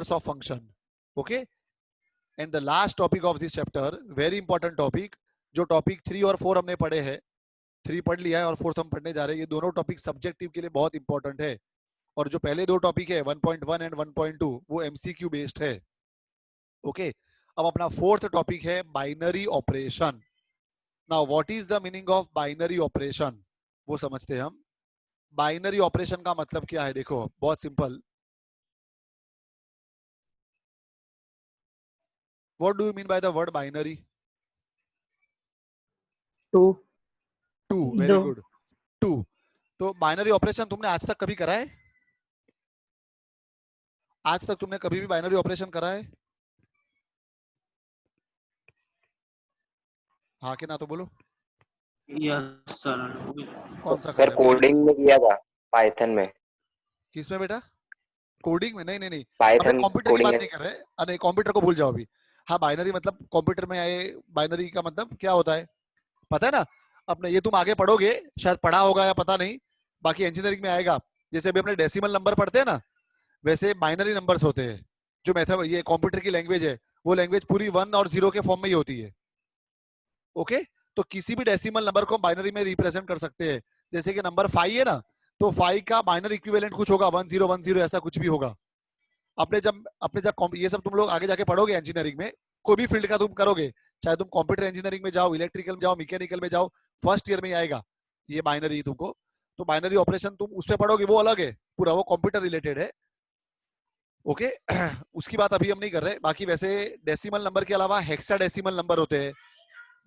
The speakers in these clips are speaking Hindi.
of function. Okay, and the last topic of this chapter, very important topic, जो टॉपिक 3 और 4 हमने पढ़े हैं, 3 पढ़ लिया है और 4th हम पढ़ने जा रहे हैं, ये दोनों टॉपिक सब्जेक्टिव के लिए बहुत इंपॉर्टेंट है। और जो पहले दो टॉपिक है 1.1 एंड 1.2 वो एमसीक्यू बेस्ड है। ओके, अब अपना 4th टॉपिक है binary operation. Now what is the meaning of binary operation, वो समझते हैं हम। बाइनरी ऑपरेशन का मतलब क्या है, देखो बहुत simple. What do you mean by the word binary? Two. Two, very good, two. तो बाइनरी ऑपरेशन तुमने आज तक कभी करा है? आज तक तुमने कभी भी बाइनरी ऑपरेशन करा है? हाँ कि ना तो बोलो। Yes sir. कौन सा करा सर है? कोडिंग में किया था, पाइथन में। किसमें बेटा? कोडिंग में? नहीं नहीं नहीं, अबे पाइथन कंप्यूटर की कोडिंग बात है। नहीं कर रहे। अरे कंप्यूटर को भूल जाओ अभी। हाँ, बाइनरी मतलब कंप्यूटर में आए। बाइनरी का मतलब क्या होता है पता है ना? अपने ये तुम आगे पढ़ोगे, शायद पढ़ा होगा या पता नहीं, बाकी इंजीनियरिंग में आएगा। जैसे अभी अपने डेसिमल नंबर पढ़ते हैं ना, वैसे बाइनरी नंबर्स होते हैं। जो मेथड ये कंप्यूटर की लैंग्वेज है, वो लैंग्वेज पूरी 1 और 0 के फॉर्म में ही होती है। ओके, तो किसी भी डेसिमल नंबर को बाइनरी में रिप्रेजेंट कर सकते हैं। जैसे कि नंबर 5 है ना, तो 5 का बाइनरी इक्विवेलेंट कुछ होगा, 1010 ऐसा कुछ भी होगा। अपने जब ये सब तुम लोग आगे जाके पढ़ोगे इंजीनियरिंग में, कोई भी फील्ड का तुम करोगे, चाहे तुम कंप्यूटर इंजीनियरिंग में जाओ, इलेक्ट्रिकल में जाओ, मैकेनिकल में जाओ, फर्स्ट ईयर में ही आएगा ये बाइनरी तुमको। तो बाइनरी ऑपरेशन तुम उसमें पढ़ोगे, वो अलग है, पूरा वो कंप्यूटर रिलेटेड है। ओके उसकी बात अभी हम नहीं कर रहे। बाकी वैसे डेसिमल नंबर के अलावा हेक्साडेसिमल नंबर होते हैं,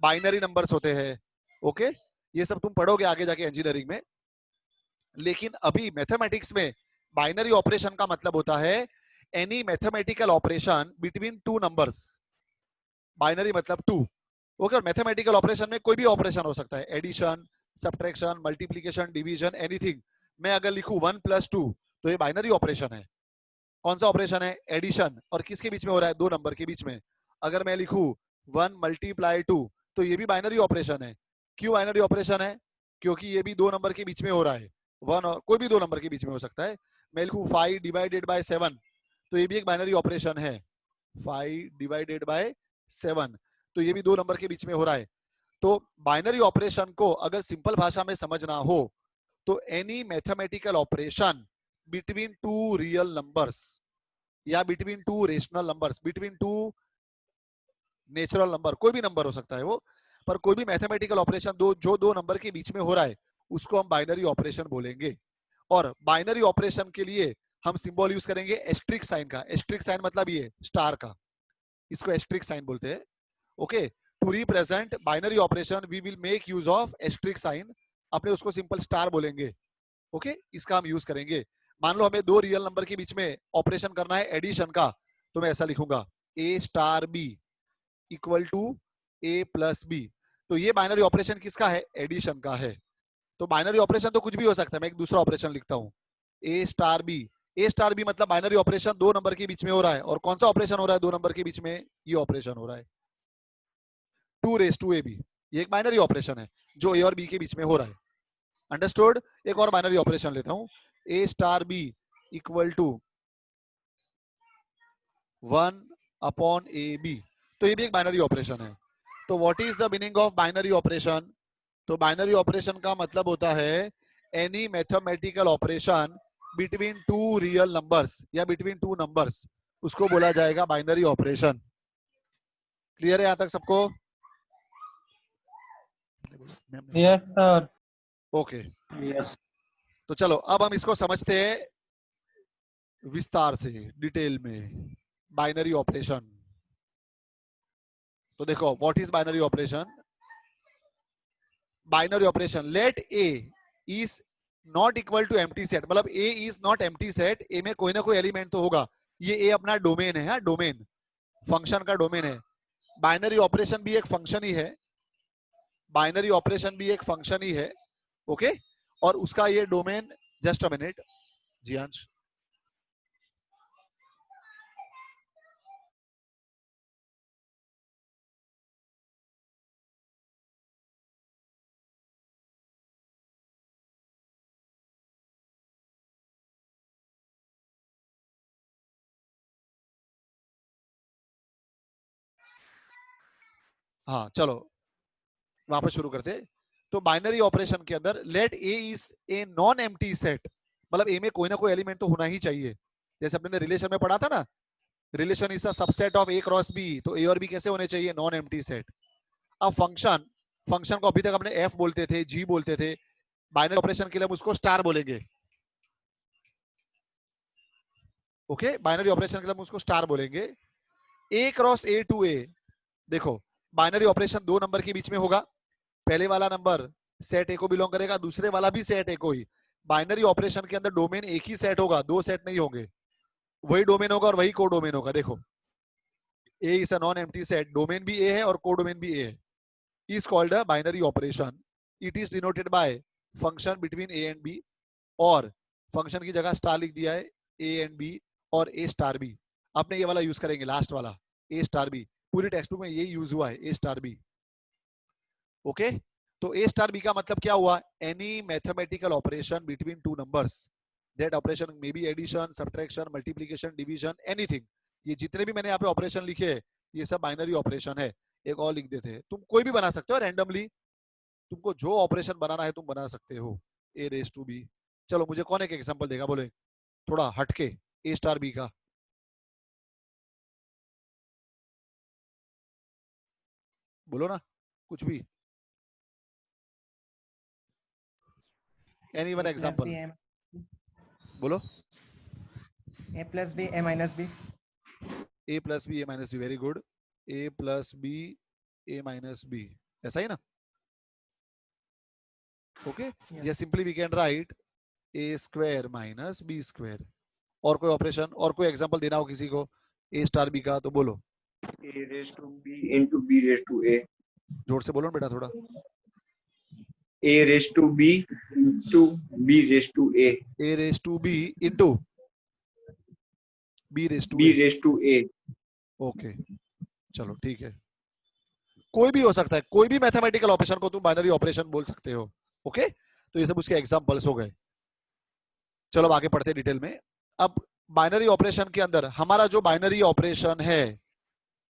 बाइनरी नंबर्स होते हैं। ओके, ये सब तुम पढ़ोगे आगे जाके इंजीनियरिंग में। लेकिन अभी मैथमेटिक्स में बाइनरी ऑपरेशन का मतलब होता है any mathematical operation between two numbers. Binary मतलब टू। ओके, और मैथमेटिकल ऑपरेशन में कोई भी ऑपरेशन हो सकता है, addition, subtraction, multiplication, division, anything. मैं अगर लिखूं 1+2 तो ये बाइनरी ऑपरेशन है। कौन सा ऑपरेशन है? एडिशन। और किसके बीच में हो रहा है? दो नंबर के बीच में। अगर मैं लिखूं 1 × 2 तो ये भी बाइनरी ऑपरेशन है। क्यों बाइनरी ऑपरेशन है? क्योंकि ये भी दो नंबर के बीच में हो रहा है। 1 और कोई भी दो नंबर के बीच में हो सकता है। मैं लिखूं 5/7 तो ये भी एक बाइनरी ऑपरेशन है। 5/7 तो ये भी दो नंबर के बीच में हो रहा है। तो बाइनरी ऑपरेशन को अगर सिंपल भाषा में समझना हो तो any mathematical operation between two real numbers या between two rational numbers, between two natural number, कोई भी नंबर हो सकता है वो, पर कोई भी मैथमेटिकल ऑपरेशन जो दो नंबर के बीच में हो रहा है उसको हम बाइनरी ऑपरेशन बोलेंगे। और बाइनरी ऑपरेशन के लिए हम सिंबल यूज करेंगे एस्ट्रिक साइन का। एस्ट्रिक साइन मतलब ये स्टार का, इसको एस्ट्रिक साइन बोलते हैं। Okay, to represent binary operation we will make use of asterisk sign. अपने उसको सिंपल स्टार बोलेंगे। ओके, इसका हम यूज करेंगे। मान लो हमें दो रियल नंबर के बीच में ऑपरेशन करना है एडिशन का, तो मैं ऐसा लिखूंगा A*B = A+B। तो ये बाइनरी ऑपरेशन किसका है? एडिशन का है। तो बाइनरी ऑपरेशन तो कुछ भी हो सकता है। मैं एक दूसरा ऑपरेशन लिखता हूँ A*B। A*B मतलब बाइनरी ऑपरेशन दो नंबर के बीच में हो रहा है। और कौन सा ऑपरेशन हो रहा है दो नंबर के बीच में? ये ऑपरेशन हो रहा है 2⁻²AB। ये एक बाइनरी ऑपरेशन है जो A और B के बीच में हो रहा है। अंडरस्टूड? एक और बाइनरी ऑपरेशन लेता हूं, A*B = 1/AB। तो ये भी एक बाइनरी ऑपरेशन है। तो what is the meaning of binary operation? तो बाइनरी ऑपरेशन का मतलब होता है any mathematical operation between two real numbers या बिटवीन टू नंबर्स, उसको बोला जाएगा बाइनरी ऑपरेशन। क्लियर है यहां तक सबको? Yes sir. Okay, yes. तो चलो अब हम इसको समझते हैं विस्तार से, डिटेल में। बाइनरी ऑपरेशन, तो देखो what is binary operation? Binary operation, let A is not equal to empty set, मतलब A is not empty set, A में कोई ना कोई एलिमेंट तो होगा। ये A अपना डोमेन है, डोमेन फंक्शन का डोमेन है। बाइनरी ऑपरेशन भी एक फंक्शन ही है, बाइनरी ऑपरेशन भी एक फंक्शन ही है। ओके, और उसका ये domain, just a minute Jiyansh, हाँ चलो वापस शुरू करते। तो बाइनरी ऑपरेशन के अंदर let A is a non empty set, मतलब ए में कोई ना कोई एलिमेंट तो होना ही चाहिए। जैसे अपने रिलेशन में पढ़ा था ना, relation is a subset of A cross B, तो ए और बी कैसे होने चाहिए, नॉन एम्प्टी सेट। अब फंक्शन, फंक्शन को अभी तक अपने एफ बोलते थे, जी बोलते थे, बाइनरी ऑपरेशन के लिए हम उसको स्टार बोलेंगे। ओके, बाइनरी ऑपरेशन के लिए हम उसको स्टार बोलेंगे। ए क्रॉस ए टू ए, देखो बाइनरी ऑपरेशन दो नंबर के बीच में होगा, पहले वाला नंबर सेट ए को बिलोंग करेगा, दूसरे वाला भी सेट ए को ही। बाइनरी ऑपरेशन के अंदर डोमेन एक ही सेट होगा, दो सेट नहीं होंगे, वही डोमेन होगा और वही को डोमेन होगा। देखो A is a non empty set, domain भी ए है और को डोमेन भी ए है, is called a binary operation. It is denoted by function between a and b, और फंक्शन की जगह स्टार लिख दिया है, a and b और a स्टार b। आपने ये वाला यूज करेंगे, लास्ट वाला a स्टार b, पूरी टेक्स्ट बुक में ये यूज हुआ है, a स्टार b। ओके, तो a स्टार b का मतलब क्या हुआ, any mathematical operation between two numbers, that operation may be addition, subtraction, multiplication, division, anything. ये जितने भी मैंने यहाँ पे ऑपरेशन लिखे हैं ये सब बाइनरी ऑपरेशन है। एक और लिख देते हैं, तुम कोई भी बना सकते हो रैंडमली, तुमको जो ऑपरेशन बनाना है तुम बना सकते हो, ए रेस टू बी। चलो मुझे कौन एक एग्जांपल देगा, बोले थोड़ा हटके ए स्टार बी का। बोलो ना कुछ भी, एनी वन एग्जांपल बोलो। A plus B A minus B. A plus B A minus B, very good. A plus B A minus B, ऐसा ही ना। ओके, या simply we can write A square minus B square. और कोई ऑपरेशन, और कोई एग्जांपल देना हो किसी को ए स्टार बी का तो बोलो। A raised to B into B raised to A. जोर से बोलो ना बेटा थोड़ा। A raised to B into B raised to A. A raise to B into B raise to B raised to A. Okay चलो ठीक है, कोई भी हो सकता है, कोई भी मैथमेटिकल ऑपरेशन को तुम बाइनरी ऑपरेशन बोल सकते हो। ओके, तो ये सब उसके एग्जांपल्स हो गए। चलो अब आगे पढ़ते हैं डिटेल में। अब बाइनरी ऑपरेशन के अंदर हमारा जो बाइनरी ऑपरेशन है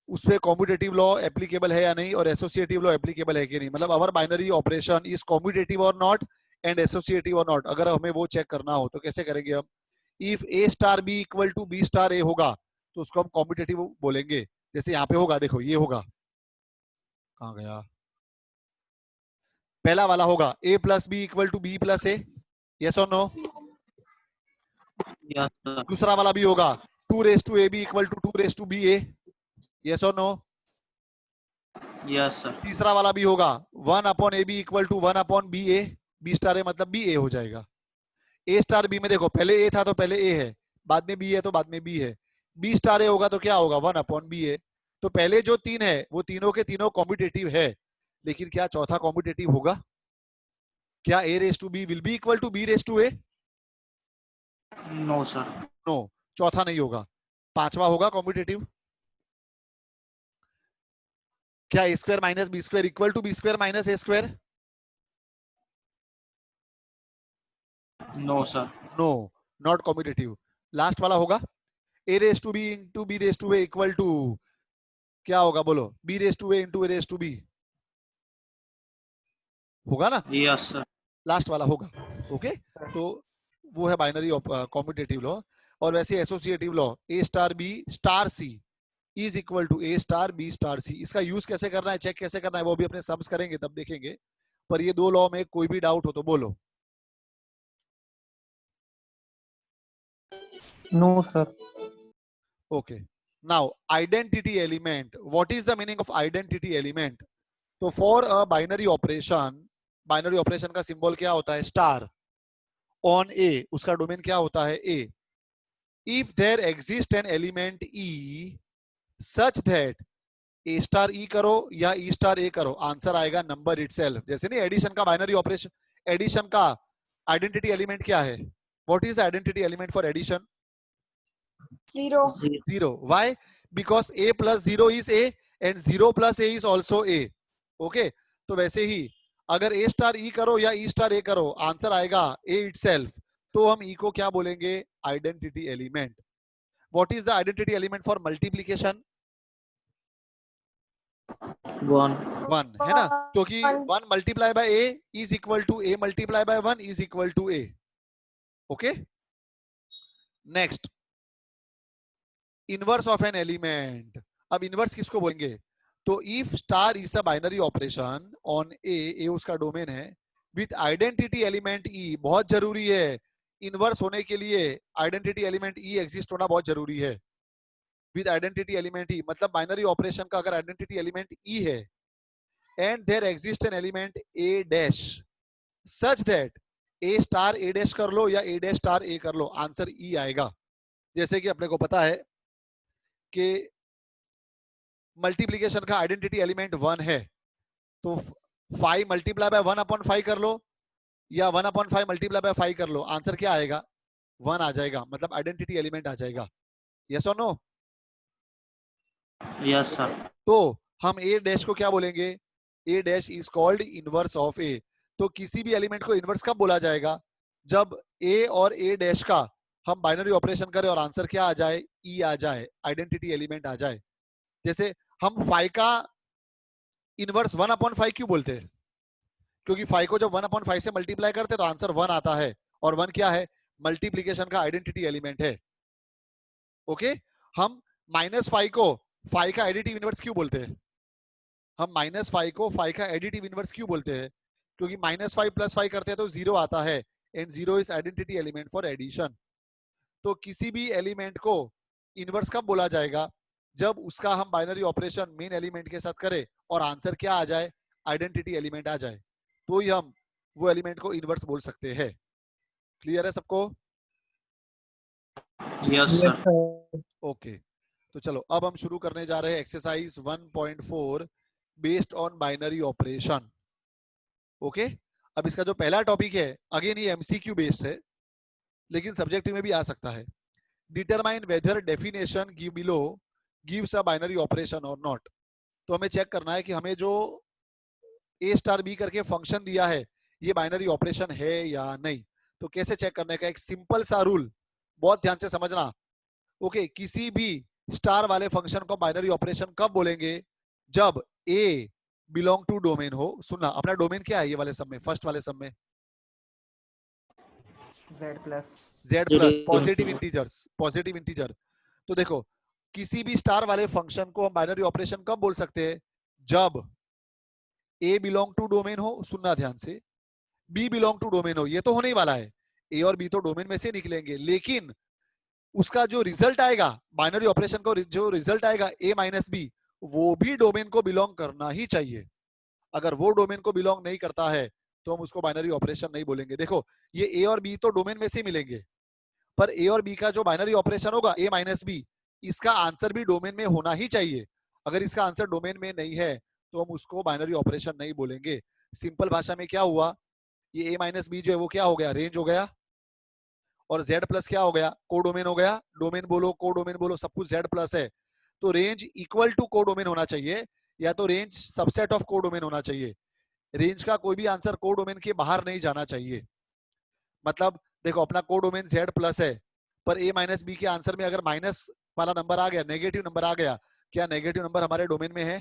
उसपे कॉम्यूटेटिव लॉ एप्लीकेबल है या नहीं, और एसोसिएटिव लॉ एप्लीकेबल है कि नहीं, मतलब अवर बाइनरी ऑपरेशन इज कॉम्यूटेटिव और नॉट एंड एसोसिएटिव और नॉट। अगर हमें वो चेक करना हो तो कैसे करेंगे हम, if A star B equal to B star A होगा तो उसको हम कॉम्यूटेटिव बोलेंगे। जैसे यहाँ पे होगा, देखो ये होगा, कहाँ गया, पहला वाला होगा A plus B equal to B plus A, yes और नो। Yes, sir. दूसरा वाला भी होगा two raise to A B equal to two raise to B A, yes और नो। Yes, sir. तीसरा वाला भी होगा one upon A B equal to one upon B A, B star A मतलब बी ए हो जाएगा। ए स्टार बी में देखो पहले ए था तो पहले ए है, बाद में बी है तो बाद में बी है, बी स्टार ए होगा तो क्या होगा, वन अपॉन बी ए। तो पहले जो तीन है वो तीनों के तीनों कॉम्पिटेटिव है, लेकिन क्या चौथा कॉम्पिटेटिव होगा, क्या A raise to B will be equal to B raise to A, No, sir. No, चौथा नहीं होगा। पांचवा होगा कॉम्पिटेटिव, क्या A square minus B square equal to B square minus A square, No, sir. No, not competitive. Last वाला होगा A raise to B into B raise to A equal to क्या होगा, बोलो, B raise to A into A raise to B, होगा ना, Yes, sir. लास्ट वाला होगा। ओके, तो वो है बाइनरी कॉम्पिटेटिव लॉ। और वैसे associative law A star B star C is equal to A star B star C, इसका यूज कैसे करना है, चेक कैसे करना है, वो भी अपने सम्स करेंगे तब देखेंगे। पर ये दो लॉ में कोई भी डाउट हो तो बोलो। No sir. Okay, now identity element, what is the meaning of identity element. तो for a binary operation, binary operation का सिंबल क्या होता है, स्टार ऑन ए, उसका डोमेन क्या होता है A. If there exist an element E such that A star E करो या ई स्टार ए करो, आंसर आएगा नंबर इटसेल्फ। जैसे नहीं एडिशन का बाइनरी ऑपरेशन, एडिशन का आइडेंटिटी एलिमेंट क्या है, what is identity element for addition, Zero. zero. Why? Because a plus zero is a and zero plus a is also a. Okay, तो वैसे ही अगर a स्टार e करो या e स्टार a करो, आंसर आएगा a itself। तो हम e को क्या बोलेंगे, identity element. What is the identity element for multiplication, 1. 1 है ना, क्योंकि 1 multiply by A is equal to A multiply by 1 is equal to A. Okay, next inverse of an element. अब इनवर्स किसको बोलेंगे? तो if star is a binary operation on A उसका डोमेन है, विथ आइडेंटिटी एलिमेंट ई. बहुत जरूरी है इनवर्स होने के लिए, आइडेंटिटी एलिमेंट ई एग्जिस्ट होना बहुत जरूरी है. विद आइडेंटिटी एलिमेंट ई मतलब बाइनरी ऑपरेशन का अगर आइडेंटिटी एलिमेंट ई है, and there exist an element A dash such that A star A dash कर लो या ए डैश स्टार ए कर लो, आंसर ई आएगा. जैसे कि अपने को पता है कि मल्टीप्लीकेशन का आइडेंटिटी एलिमेंट 1 है, तो 5 मल्टीप्लाई बाय 1 अपॉन 5 कर लो या 1 अपॉन 5 मल्टीप्लाई बाय 5 कर लो, आंसर क्या आएगा? 1 आ जाएगा, मतलब आइडेंटिटी एलिमेंट आ जाएगा. यस और नो? Yes, sir. तो हम ए डैश को क्या बोलेंगे? A dash is called inverse of A. तो किसी भी एलिमेंट को इनवर्स कब बोला जाएगा? जब ए और ए डैश का हम बाइनरी ऑपरेशन करें और आंसर क्या आ जाए? ई आ जाए, आइडेंटिटी एलिमेंट आ जाए. जैसे हम 5 का इनवर्स 1 अपॉन 5 क्यों बोलते हैं? क्योंकि 5 को जब 1 अपॉन 5 से मल्टीप्लाई करते हैं तो आंसर 1 आता है, और 1 क्या है? मल्टीप्लीकेशन का आइडेंटिटी एलिमेंट है. ओके, हम -5 को 5 का एडिटिव इनवर्स क्यों बोलते हैं? हम -5 को 5 का एडिटिव इनवर्स क्यों बोलते हैं? क्योंकि -5 + 5 करते हैं तो 0 आता है, and 0 is identity element for addition. तो किसी भी एलिमेंट को इनवर्स कब बोला जाएगा? जब उसका हम बाइनरी ऑपरेशन मेन एलिमेंट के साथ करें और आंसर क्या आ जाए? आइडेंटिटी एलिमेंट आ जाए, तो ही हम वो एलिमेंट को इनवर्स बोल सकते हैं. क्लियर है सबको? Yes, sir. ओके, तो चलो अब हम शुरू करने जा रहे हैं exercise 1.4 based on binary operation. Okay, अब इसका जो पहला टॉपिक है, अगेन ये एमसीक्यू बेस्ड है, लेकिन सब्जेक्टिव में भी आ सकता है. Determine whether definition give below gives a binary operation और नॉट. तो हमें चेक करना है कि हमें जो ए स्टार बी करके फंक्शन दिया है ये बाइनरी ऑपरेशन है या नहीं. तो कैसे चेक करने का? एक सिंपल सा रूल, बहुत ध्यान से समझना. ओके, किसी भी स्टार वाले फंक्शन को बाइनरी ऑपरेशन कब बोलेंगे? जब ए बिलोंग टू डोमेन हो. सुनना, अपना डोमेन क्या है ये वाले सब में, फर्स्ट वाले सब में? Z plus. Z plus, positive integers, positive integer. तो देखो, किसी भी स्टार वाले फंक्शन को हम बाइनरी ऑपरेशन कब बोल सकते हैं? जब ए बिलोंग टू डोमेन हो. सुनना ध्यान से, बी बिलोंग टू डोमेन हो. ये तो होने ही वाला है, ए और बी तो डोमेन में से निकलेंगे, लेकिन उसका जो रिजल्ट आएगा बाइनरी ऑपरेशन को, जो रिजल्ट आएगा ए माइनस बी, वो भी डोमेन को बिलोंग करना ही चाहिए. अगर वो डोमेन को बिलोंग नहीं करता है तो हम उसको बाइनरी ऑपरेशन नहीं बोलेंगे. देखो, ये ए और बी तो डोमेन में से मिलेंगे, पर ए और बी का जो बाइनरी ऑपरेशन होगा ए माइनस बी, इसका आंसर भी डोमेन में होना ही चाहिए. अगर इसका आंसर डोमेन में नहीं है तो हम उसको बाइनरी ऑपरेशन नहीं बोलेंगे. सिंपल भाषा में क्या हुआ? ये ए माइनस बी जो है वो क्या हो गया? रेंज हो गया. और Z प्लस क्या हो गया? कोडोमेन हो गया. डोमेन बोलो, कोडोमेन बोलो, सब कुछ Z प्लस है. तो रेंज इक्वल टू कोडोमेन होना चाहिए, या तो रेंज सबसेट ऑफ कोडोमेन होना चाहिए. रेंज का कोई भी आंसर कोडोमेन के बाहर नहीं जाना चाहिए. मतलब देखो, अपना कोडोमेन Z प्लस है, पर ए माइनस बी के आंसर में अगर माइनस वाला नंबर आ गया, नेगेटिव नंबर आ गया, क्या नेगेटिव नंबर हमारे डोमेन में है?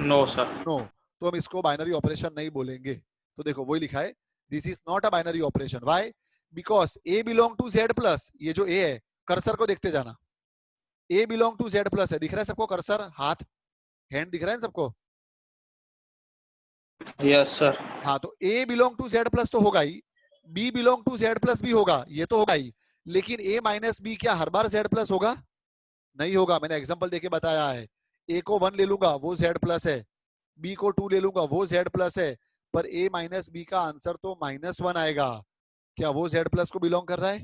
No, sir. नो. तो हम इसको बाइनरी ऑपरेशन नहीं बोलेंगे. तो देखो, वही लिखा है, this is not a binary operation. Why? Because A belong to Z plus. ये जो ए है, कर्सर को देखते जाना, A belong to Z plus है. दिख रहा है सबको कर्सर? हाथ, हैंड दिख रहा है सबको? Yes, sir. हाँ, तो A belong to Z plus तो होगा ही, B belong to Z plus भी होगा, ये तो होगा ही. लेकिन ए माइनस बी क्या हर बार Z प्लस होगा? नहीं होगा. मैंने एग्जांपल देके बताया है. ए को 1 ले लूंगा वो Z प्लस है, बी को 2 ले लूंगा वो Z प्लस है, पर ए माइनस बी का आंसर तो -1 आएगा. क्या वो Z प्लस को बिलोंग कर रहा है?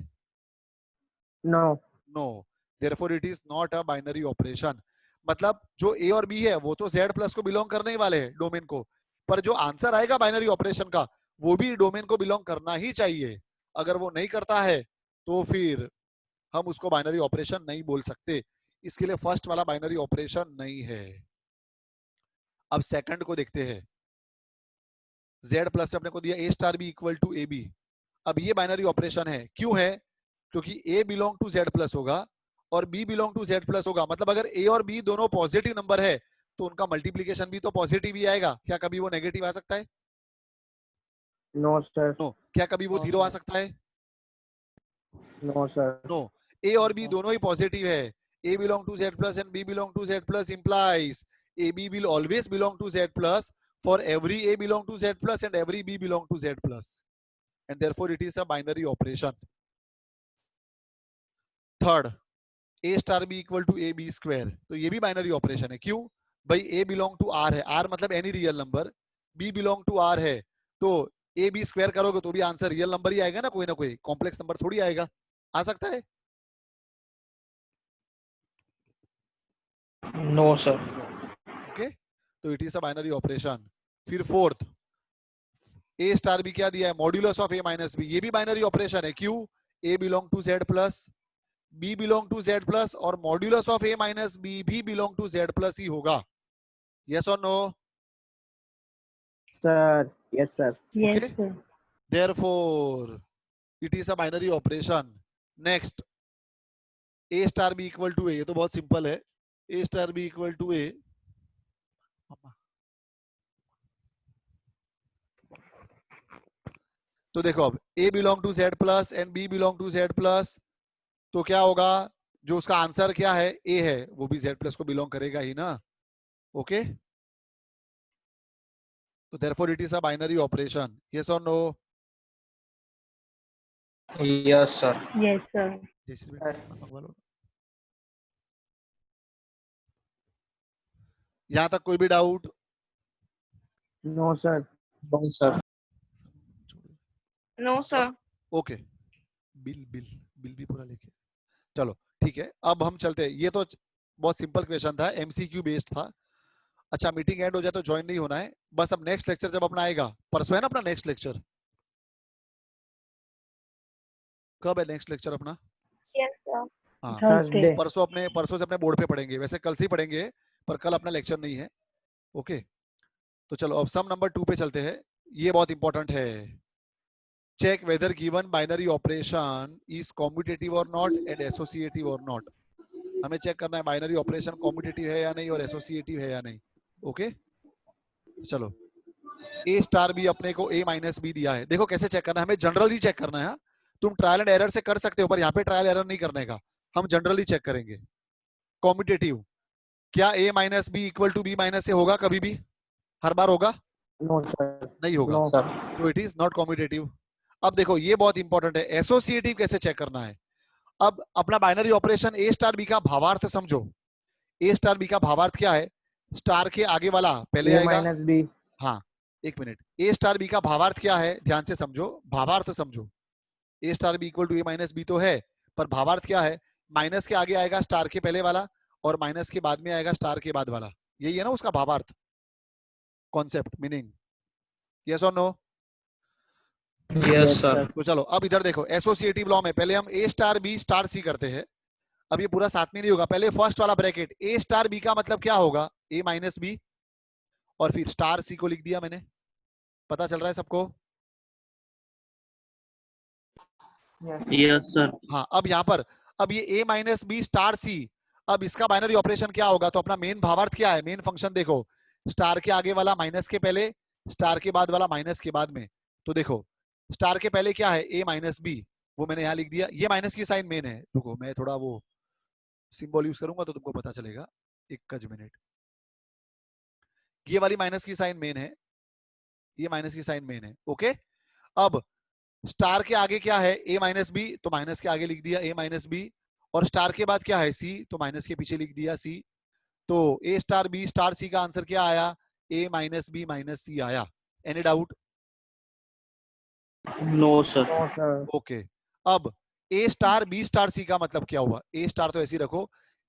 No. No. Therefore it is not a binary operation. मतलब जो ए और बी है वो तो Z प्लस को बिलोंग करने ही वाले हैं, डोमेन को, पर जो आंसर आएगा बाइनरी ऑपरेशन का वो भी डोमेन को बिलोंग करना ही चाहिए. अगर वो नहीं करता है तो फिर हम उसको बाइनरी ऑपरेशन नहीं बोल सकते. इसके लिए फर्स्ट वाला बाइनरी ऑपरेशन नहीं है. अब सेकंड को देखते हैं. Z प्लस में अपने को दिया A star B equal to A B. अब ये बाइनरी ऑपरेशन है. क्यों है? क्योंकि A belong to Z plus होगा और B belong to Z plus होगा, मतलब अगर ए और बी दोनों पॉजिटिव नंबर है तो उनका मल्टीप्लीकेशन भी तो पॉजिटिव ही आएगा। क्या कभी वो नेगेटिव आ सकता है? No sir, no. क्या कभी वो No, जीरो आ sir. सकता है? No sir, no. ए और बी दोनों ही पॉजिटिव है। A belong to Z plus and B belong to Z plus implies A B will always belong to Z plus for every A belong to Z plus and every B belong to Z plus, and therefore it is a binary operation. Third, A star B equal to A B square, तो ये भी बाइनरी ऑपरेशन है। क्यों भाई? A belong to R है, R मतलब any real number, B belong to R है, तो A B स्क्वायर करोगे तो भी आंसर रियल नंबर ही आएगा ना कोई कॉम्प्लेक्स नंबर थोड़ी आएगा। आ सकता है? No, sir. ओके, तो it is a binary operation. फिर फोर्थ, ए स्टार बी क्या दिया है? Modulus of A minus B, ये भी बाइनरी ऑपरेशन है। क्यों? A belong to Z plus, B belong to Z plus, और modulus of A minus B भी बिलोंग टू जेड प्लस ही होगा। यस और no? Sir, yes sir, Okay, therefore it is a binary operation. Next, a star b equal to a, ये तो बहुत सिंपल है। a star b equal to a, तो देखो अब a belong to z plus and b belong to z plus, तो क्या होगा? जो उसका आंसर क्या है, a है, वो भी z प्लस को बिलोंग करेगा ही ना। ओके, तो therefore it is a binary operation. Yes or no? Yes, sir. Yes, sir. जय श्री Sir. कृष्ण। यहां तक कोई भी doubt? No sir, No, sir. No, sir. Okay, bill bill bill भी पूरा लेके चलो, ठीक है। अब हम चलते हैं, ये तो बहुत सिंपल क्वेश्चन था, एमसीक्यू बेस्ड था। अच्छा, मीटिंग एंड हो जाए तो ज्वाइन नहीं होना है बस। अब नेक्स्ट लेक्चर जब अपना आएगा, परसों है ना अपना नेक्स्ट लेक्चर? कब है नेक्स्ट लेक्चर अपना? Yes, sir. हाँ, थर्सडे, परसों से अपने बोर्ड पे पढ़ेंगे। वैसे कल से ही पढ़ेंगे, पर कल अपना लेक्चर नहीं है। ओके, तो चलो अब सम नंबर 2 पे चलते हैं। ये बहुत इंपॉर्टेंट है। Check whether given binary operation is commutative और नॉट एंड एसोसिएटिव और नॉट। हमें चेक करना है बाइनरी ऑपरेशन कॉम्यूटेटिव है या नहीं और एसोसिएटिव है या नहीं। ओके, चलो, ए स्टार बी अपने को ए माइनस बी दिया है। देखो कैसे चेक करना है, हमें जनरली चेक करना है। तुम ट्रायल एंड एरर से कर सकते हो, पर यहाँ पे ट्रायल एरर नहीं करने का, हम जनरली चेक करेंगे। कॉम्यूटेटिव, क्या A minus B equal to B minus A होगा? कभी भी, हर बार होगा? नो सर, नहीं होगा, नो Sir. तो इट इज नॉट कॉम्यूटेटिव। अब देखो ये बहुत इंपॉर्टेंट है, एसोसिएटिव कैसे चेक करना है। अब अपना बाइनरी ऑपरेशन ए स्टार बी का भावार्थ समझो। ए स्टार बी का भावार्थ क्या है? स्टार के आगे वाला पहले ए आएगा। माइनस बी, हाँ, एक मिनट, ए स्टार बी का भावार्थ क्या है? ध्यान से समझो, भावार्थ समझो। A star B equal to A minus B तो है, पर भावार्थ क्या है? माइनस के आगे आएगा स्टार के पहले वाला, और माइनस के बाद में आएगा स्टार के बाद वाला। यही है ना उसका भावार्थ, कॉन्सेप्ट, मीनिंग। यस और नो? Yes, sir. तो चलो अब इधर देखो, एसोसिएटिव लॉ में पहले हम ए स्टार बी स्टार सी करते हैं। अब ये पूरा साथ में नहीं होगा, पहले फर्स्ट वाला ब्रैकेट ए स्टार बी का मतलब क्या होगा? ए माइनस बी, और फिर स्टार सी को लिख दिया मैंने। पता चल रहा है सबको? Yes Yes, sir. हाँ, अब यहाँ पर, अब ये ए माइनस बी स्टार सी, अब इसका बाइनरी ऑपरेशन क्या होगा? तो अपना मेन भावार्थ क्या है? मेन फंक्शन देखो, स्टार के आगे वाला माइनस के पहले, स्टार के बाद वाला माइनस के बाद में। तो देखो स्टार के पहले क्या है? ए माइनस बी, वो मैंने यहाँ लिख दिया। ये माइनस की साइन मेन है, रुको मैं थोड़ा वो सिंबल यूज करूंगा तो तुमको पता चलेगा। एक मिनट, ये वाली माइनस की साइन मेन है, ये माइनस की साइन मेन है। ओके, अब स्टार के आगे क्या है? ए माइनस बी, तो माइनस के आगे लिख दिया ए माइनस बी, और स्टार के बाद क्या है? सी, तो माइनस के पीछे लिख दिया सी। तो A star B star C का आंसर क्या आया? A minus B minus C आया। Any doubt? No, sir. No sir, okay, अब A star B star C का मतलब क्या हुआ? ए स्टार तो ऐसे ही रखो,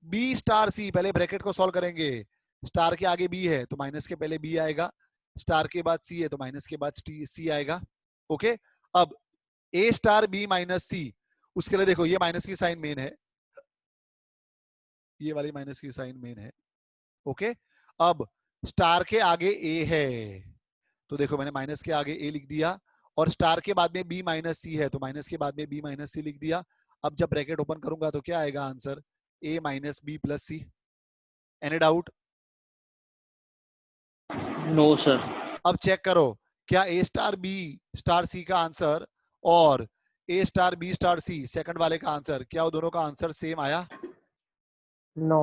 बी स्टार सी, पहले ब्रैकेट को सॉल्व करेंगे। स्टार के आगे बी है तो माइनस के पहले बी आएगा, स्टार के बाद सी है तो माइनस के बाद सी आएगा। ओके, अब ए स्टार बी माइनस सी, उसके लिए देखो ये माइनस की साइन मेन है, ये वाली माइनस की साइन मेन है। ओके, अब स्टार के आगे ए है, तो देखो मैंने माइनस के आगे ए लिख दिया, और स्टार के बाद में बी माइनस सी है तो माइनस के बाद में बी माइनस सी लिख दिया। अब जब ब्रैकेट ओपन करूंगा तो क्या आएगा answer? a minus b plus c. Any doubt? No, sir. अब चेक करो क्या a star b star c का आंसर और a star b star c second वाले का आंसर, क्या वो दोनों का आंसर सेम आया? No.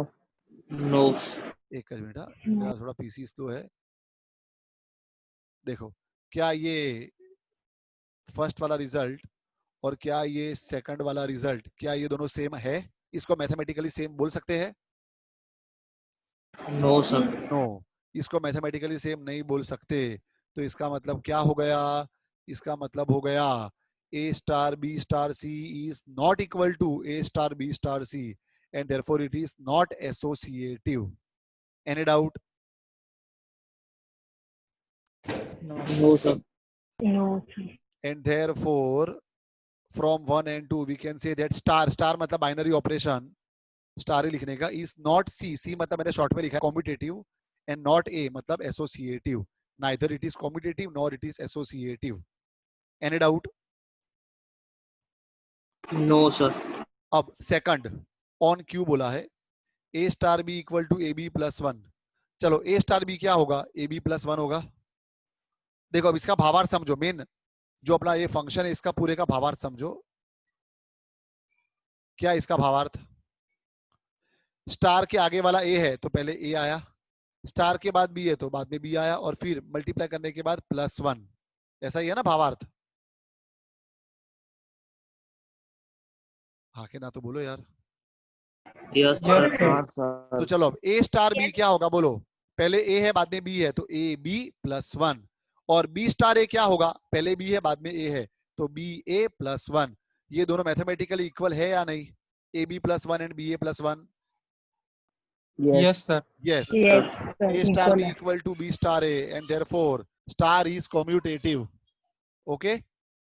No, sir. एक मिनट, मेरा थोड़ा पीसी स्लो है. देखो क्या ये फर्स्ट वाला रिजल्ट और क्या ये सेकंड वाला रिजल्ट, क्या ये दोनों सेम है? इसको मैथमेटिकली सेम बोल सकते हैं? No, sir. नो, इसको मैथमेटिकली सेम नहीं बोल सकते. तो इसका मतलब क्या हो गया? इसका मतलब हो गया a star b star c is not equal to a star b star c and therefore it is not associative. Any doubt? No, sir. No. And therefore from 1 and 2 we can say that star मतलब बाइनरी ऑपरेशन, स्टार ही लिखने का, is not c मतलब मैंने शॉर्ट में लिखा है commutative, and not a मतलब associative. Neither it is commutative nor it is associative. Any doubt? No, sir. अब सेकंड ऑन क्यू बोला है a star b equal to ab plus 1. चलो a स्टार b क्या होगा? ab प्लस 1 होगा. देखो अब इसका भावार्थ समझो, मेन जो अपना ये फंक्शन है इसका पूरे का भावार्थ समझो. क्या इसका भावार्थ? स्टार के आगे वाला a है तो पहले a आया, स्टार के बाद b है तो बाद में b आया, और फिर मल्टीप्लाई करने के बाद प्लस 1. ऐसा ही है ना भावार्थ? हाँ के ना तो बोलो यार. Yes, sir. हाँ sir. तो चलो अब a स्टार b क्या होगा बोलो? पहले a है बाद में b है तो a b प्लस 1, और b स्टार a क्या होगा? पहले b है बाद में a है तो b a प्लस 1. ये दोनों मैथमेटिकली इक्वल है या नहीं? a b plus 1 and b a plus 1. Yes. sir. Yes. Yes. A star b equal to b star a and therefore star is commutative. Okay.